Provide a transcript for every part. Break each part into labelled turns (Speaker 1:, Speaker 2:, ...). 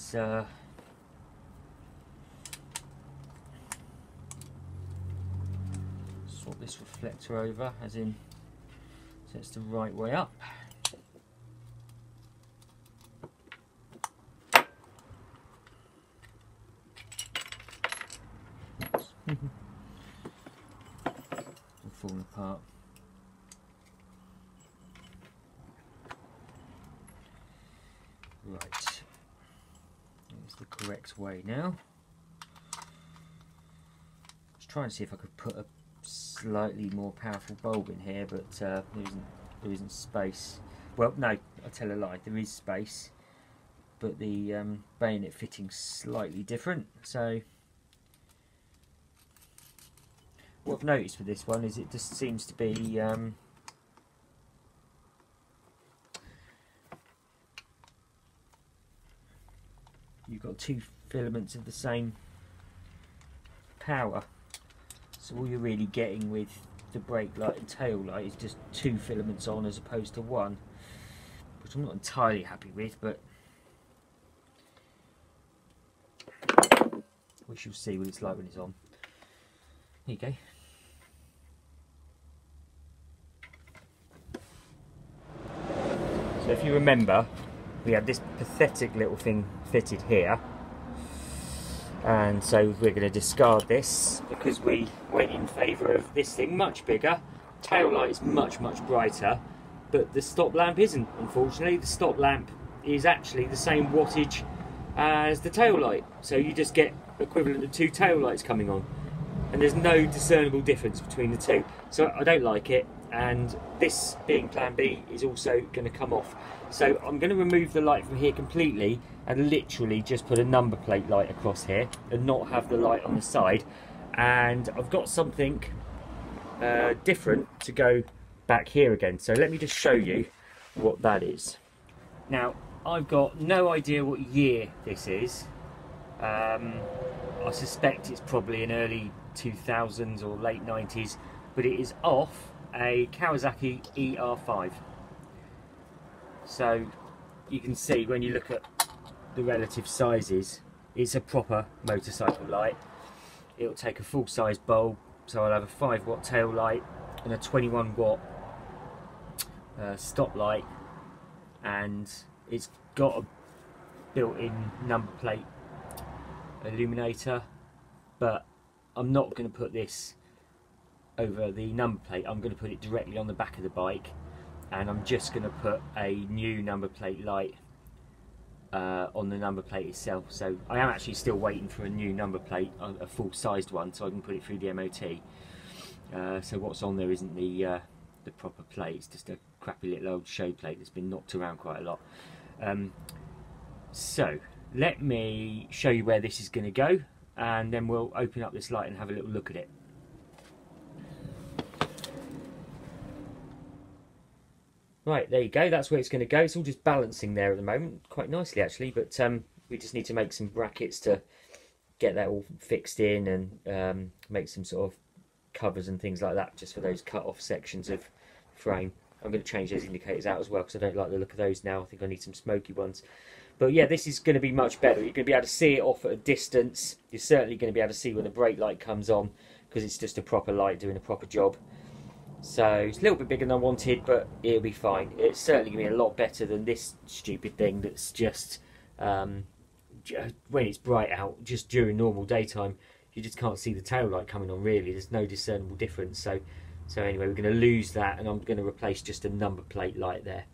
Speaker 1: sort this reflector over, as in so it's the right way up. All falling apart. Right, here's the correct way now. I was trying to see if I could put a slightly more powerful bulb in here, but there isn't space. Well, no, I tell a lie, there is space, but the bayonet fitting's slightly different. So what I've noticed with this one is it just seems to be you've got two filaments of the same power, so all you're really getting with the brake light and tail light is just two filaments on as opposed to one, which I'm not entirely happy with, but we shall see what it's like when it's on. There you go. So if you remember, we had this pathetic little thing fitted here, and so we're going to discard this because we went in favour of this thing, much bigger. Tail light is much brighter, but the stop lamp isn't, unfortunately. The stop lamp is actually the same wattage as the tail light, so you just get equivalent of two tail lights coming on, and there's no discernible difference between the two. So I don't like it, and this being plan B is also going to come off. So I'm going to remove the light from here completely and literally just put a number plate light across here and not have the light on the side, and I've got something different to go back here again. So let me just show you what that is. Now, I've got no idea what year this is. I suspect it's probably an early 2000s or late 90s, but it is off a Kawasaki ER5. So you can see when you look at the relative sizes, it's a proper motorcycle light. It'll take a full-size bulb, so I'll have a 5-watt tail light and a 21-watt stop light, and it's got a built-in number plate illuminator, but I'm not going to put this over the number plate. I'm going to put it directly on the back of the bike, and I'm just going to put a new number plate light on the number plate itself. So I am actually still waiting for a new number plate, a full-sized one, so I can put it through the MOT. So what's on there isn't the proper plate, it's just a crappy little old show plate that's been knocked around quite a lot. So let me show you where this is going to go, and then we'll open up this light and have a little look at it. Right, there you go, that's where it's going to go. It's all just balancing there at the moment, quite nicely actually, but we just need to make some brackets to get that all fixed in, and make some sort of covers and things like that, just for those cut off sections of frame. I'm going to change those indicators out as well, because I don't like the look of those now. I think I need some smoky ones. But yeah, this is going to be much better. You're going to be able to see it off at a distance. You're certainly going to be able to see when the brake light comes on, because it's just a proper light doing a proper job. So it's a little bit bigger than I wanted, but it'll be fine. It's certainly going to be a lot better than this stupid thing that's just, when it's bright out, just during normal daytime, you just can't see the tail light coming on really. There's no discernible difference. So anyway, we're going to lose that, and I'm going to replace just a number plate light there.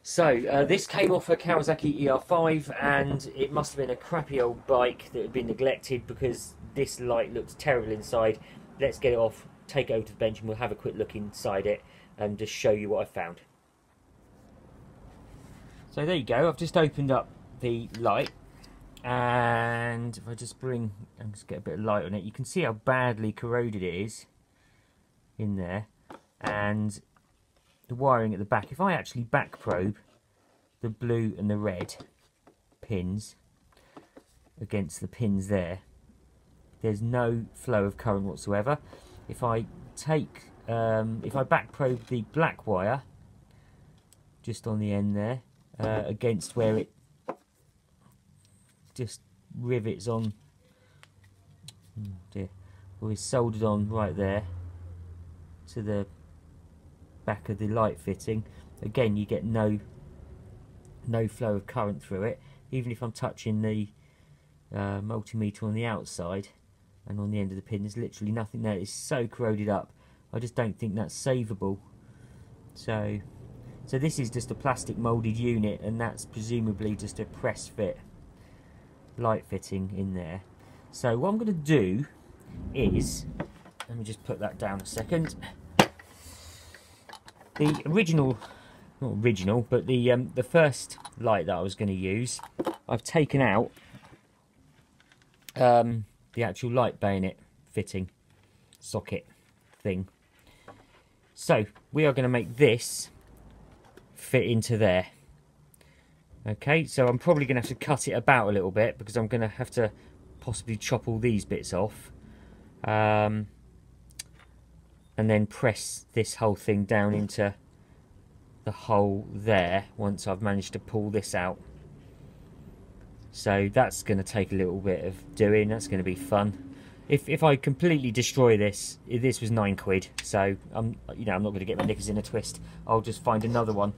Speaker 1: So this came off a Kawasaki ER5, and it must have been a crappy old bike that had been neglected, because this light looks terrible inside. Let's get it off, take it over to the bench, and we'll have a quick look inside it and just show you what I found. So there you go, I've just opened up the light, and if I just bring and just get a bit of light on it, you can see how badly corroded it is in there, and the wiring at the back. If I actually back probe the blue and the red pins against the pins there, there's no flow of current whatsoever. If I take, if I back probe the black wire just on the end there, against where it just rivets on. Oh dear. Well, it's soldered on right there to the back of the light fitting. Again, you get no flow of current through it, even if I'm touching the multimeter on the outside, and on the end of the pin there's literally nothing there. It's so corroded up. I just don't think that's savable. So this is just a plastic moulded unit, and that's presumably just a press fit light fitting in there. So what I'm going to do is, let me just put that down a second. The original, not original, but the first light that I was going to use, I've taken out the actual light bayonet fitting socket thing. So we are going to make this fit into there. Okay, so I'm probably going to have to cut it about a little bit, because I'm going to have to possibly chop all these bits off, and then press this whole thing down into the hole there once I've managed to pull this out. So that's going to take a little bit of doing. That's going to be fun. If I completely destroy this, this was £9, so I'm not going to get my knickers in a twist. I'll just find another one.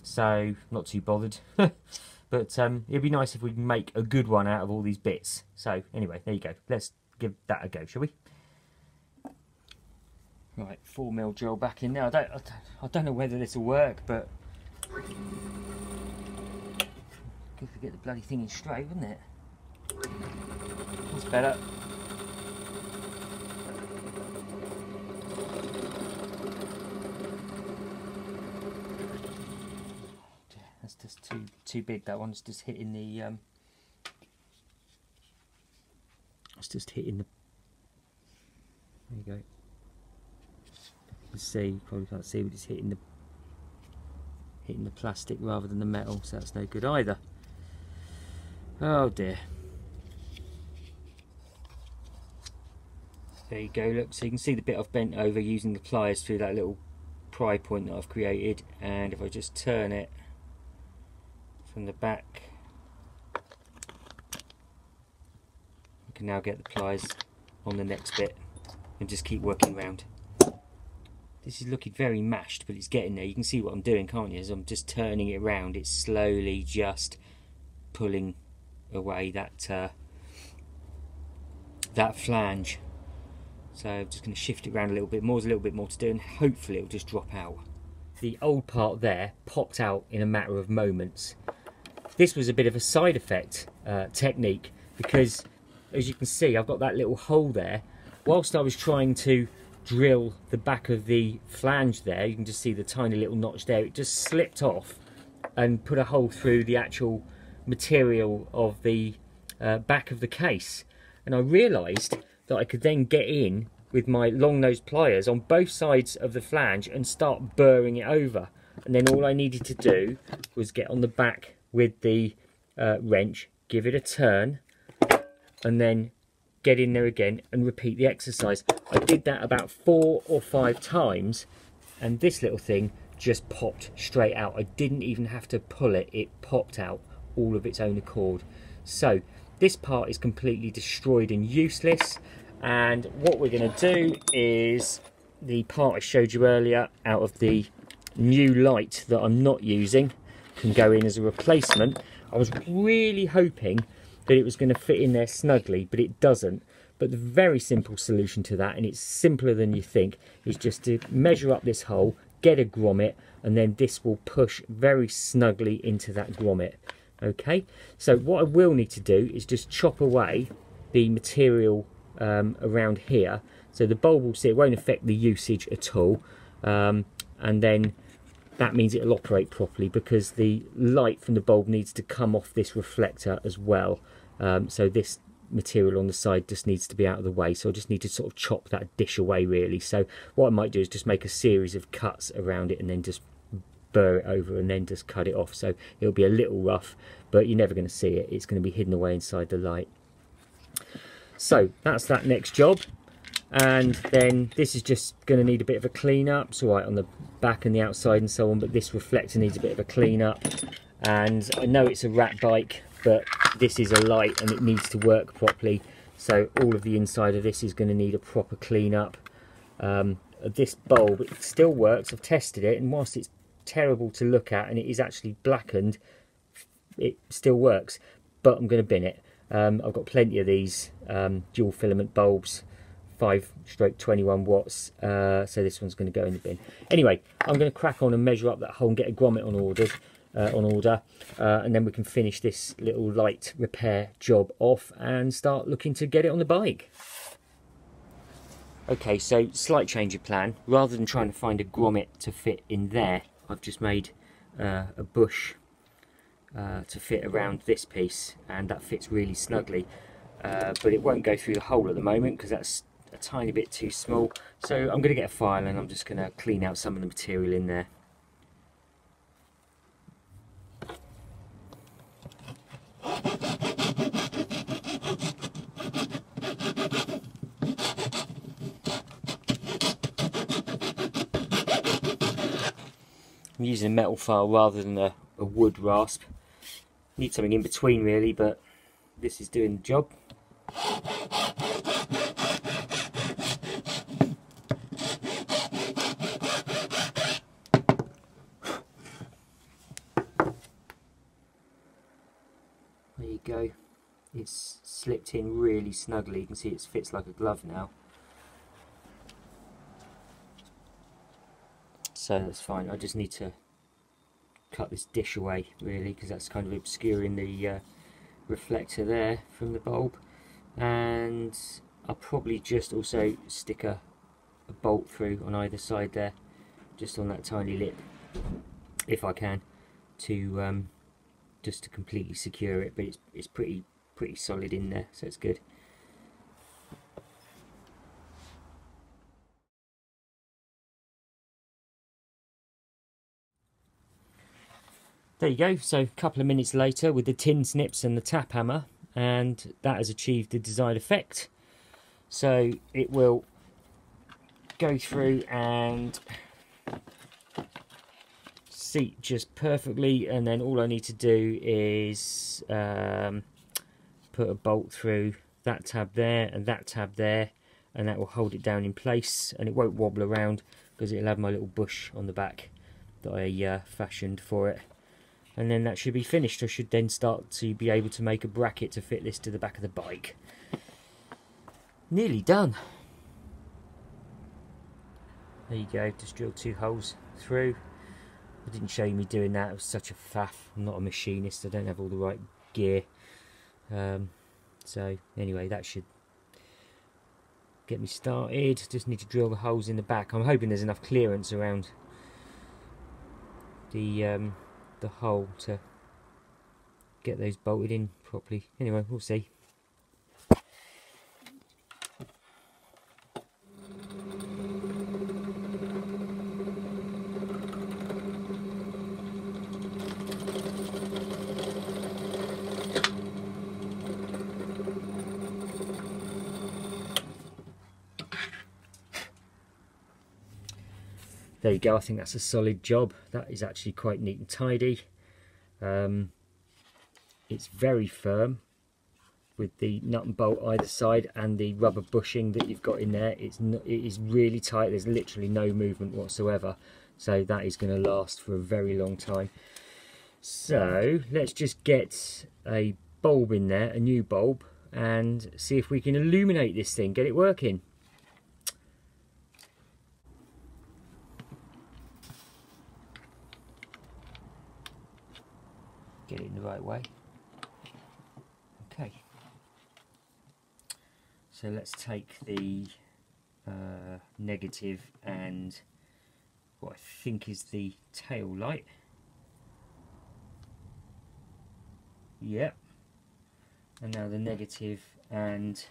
Speaker 1: So not too bothered. But it'd be nice if we can make a good one out of all these bits. So anyway, there you go. Let's give that a go, shall we? Right, 4mm drill back in now. I don't know whether this will work, but good to get the bloody thing in straight, wouldn't it? That's better. That's just too big. That one's just hitting the. It's just hitting the. There you go. You can see, you probably can't see, but it's hitting the plastic rather than the metal, so that's no good either. Oh dear. There you go, look, so you can see the bit I've bent over using the pliers through that little pry point that I've created, and if I just turn it from the back, I can now get the pliers on the next bit and just keep working round. This is looking very mashed, but it's getting there. You can see what I'm doing, can't you? As I'm just turning it around, it's slowly just pulling away that flange. So I'm just going to shift it around a little bit more. There's a little bit more to do, and hopefully it'll just drop out. The old part there popped out in a matter of moments. This was a bit of a side effect technique, because as you can see, I've got that little hole there. Whilst I was trying to drill the back of the flange there, you can just see the tiny little notch there, it just slipped off and put a hole through the actual material of the back of the case. And I realised that I could then get in with my long nose pliers on both sides of the flange and start burring it over. And then all I needed to do was get on the back with the wrench, give it a turn, and then get in there again and repeat the exercise. I did that about 4 or 5 times, and this little thing just popped straight out. I didn't even have to pull it, it popped out all of its own accord. So this part is completely destroyed and useless, and what we're going to do is the part I showed you earlier out of the new light that I'm not using can go in as a replacement. I was really hoping that it was going to fit in there snugly, but it doesn't. But the very simple solution to that, and it's simpler than you think, is just to measure up this hole, get a grommet, and then this will push very snugly into that grommet. Okay, so what I will need to do is just chop away the material around here, so the bulb will see, it won't affect the usage at all, and then that means it'll operate properly, because the light from the bulb needs to come off this reflector as well. So this material on the side just needs to be out of the way, so I just need to sort of chop that dish away really. So what I might do is just make a series of cuts around it and then just burr it over and then just cut it off. So it'll be a little rough, but you're never going to see it. It's going to be hidden away inside the light. So that's that next job. And then this is just going to need a bit of a clean up. It's all right on the back and the outside and so on, but this reflector needs a bit of a clean up. And I know it's a rat bike, but this is a light and it needs to work properly, so all of the inside of this is going to need a proper clean up. This bulb, it still works. I've tested it, and whilst it's terrible to look at and it is actually blackened, it still works, but I'm going to bin it. I've got plenty of these dual filament bulbs, 5/21 watts, so this one's going to go in the bin. Anyway, I'm going to crack on and measure up that hole and get a grommet on order, and then we can finish this little light repair job off and start looking to get it on the bike. Okay, so slight change of plan. Rather than trying to find a grommet to fit in there, I've just made a bush to fit around this piece, and that fits really snugly, but it won't go through the hole at the moment because that's a tiny bit too small. So I'm going to get a file and I'm just going to clean out some of the material in there. I'm using a metal file rather than a wood rasp. Need something in between really, but this is doing the job. There you go. It's slipped in really snugly. You can see it fits like a glove now. So that's fine. I just need to cut this dish away really, because that's kind of obscuring the reflector there from the bulb, and I'll probably just also stick a bolt through on either side there, just on that tiny lip if I can, to just to completely secure it, but it's pretty solid in there, so it's good. There you go. So a couple of minutes later with the tin snips and the tap hammer, and that has achieved the desired effect. So it will go through and seat just perfectly, and then all I need to do is put a bolt through that tab there and that tab there, and that will hold it down in place, and it won't wobble around because it'll have my little bush on the back that I fashioned for it. And then that should be finished. I should then start to be able to make a bracket to fit this to the back of the bike. Nearly done. There you go, just drilled 2 holes through. I didn't show you me doing that, it was such a faff. I'm not a machinist, I don't have all the right gear. So anyway, that should get me started. Just need to drill the holes in the back. I'm hoping there's enough clearance around the hole to get those bolted in properly. Anyway, we'll see. There you go, I think that's a solid job. That is actually quite neat and tidy. It's very firm with the nut and bolt either side and the rubber bushing that you've got in there. It is really tight, there's literally no movement whatsoever. So that is going to last for a very long time. So let's just get a bulb in there, a new bulb, and see if we can illuminate this thing, get it working. Get it in the right way. Okay. So let's take the negative and what I think is the tail light. Yep. And now the negative and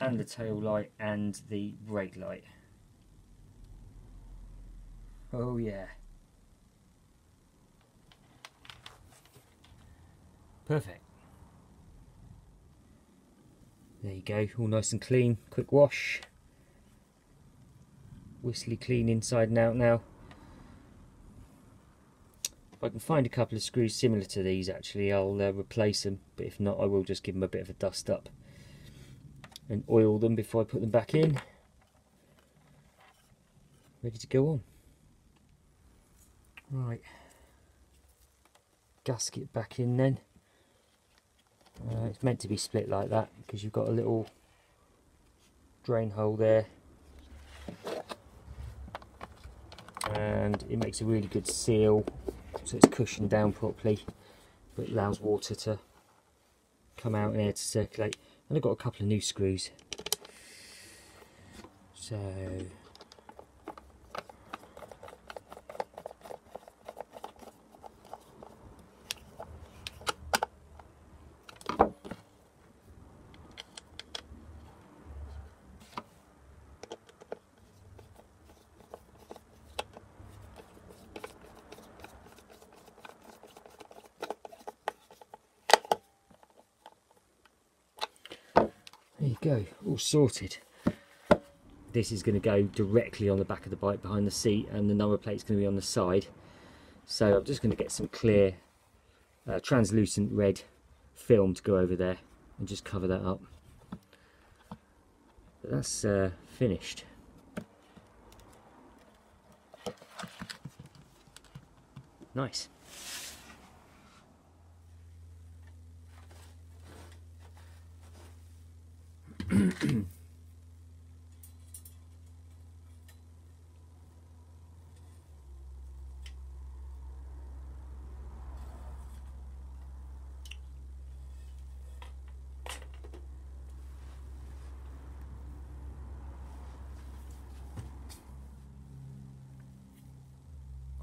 Speaker 1: the tail light and the brake light. Oh yeah. Perfect. There you go, all nice and clean. Quick wash. Whistly clean inside and out now. I can find a couple of screws similar to these, actually, I'll replace them, but if not I will just give them a bit of a dust up and oil them before I put them back in. Ready to go on. Right, gasket back in then. It's meant to be split like that because you've got a little drain hole there, and it makes a really good seal, so it's cushioned down properly, but it allows water to come out and air to circulate. And I've got a couple of new screws, so there you go, all sorted. This is going to go directly on the back of the bike behind the seat, and the number plate's going to be on the side. So I'm just going to get some clear translucent red film to go over there and just cover that up. But that's finished. Nice.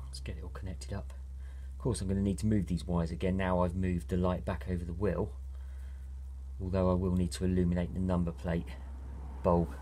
Speaker 1: Let's get it all connected up. Of course I'm going to need to move these wires again now I've moved the light back over the wheel, although I will need to illuminate the number plate bulb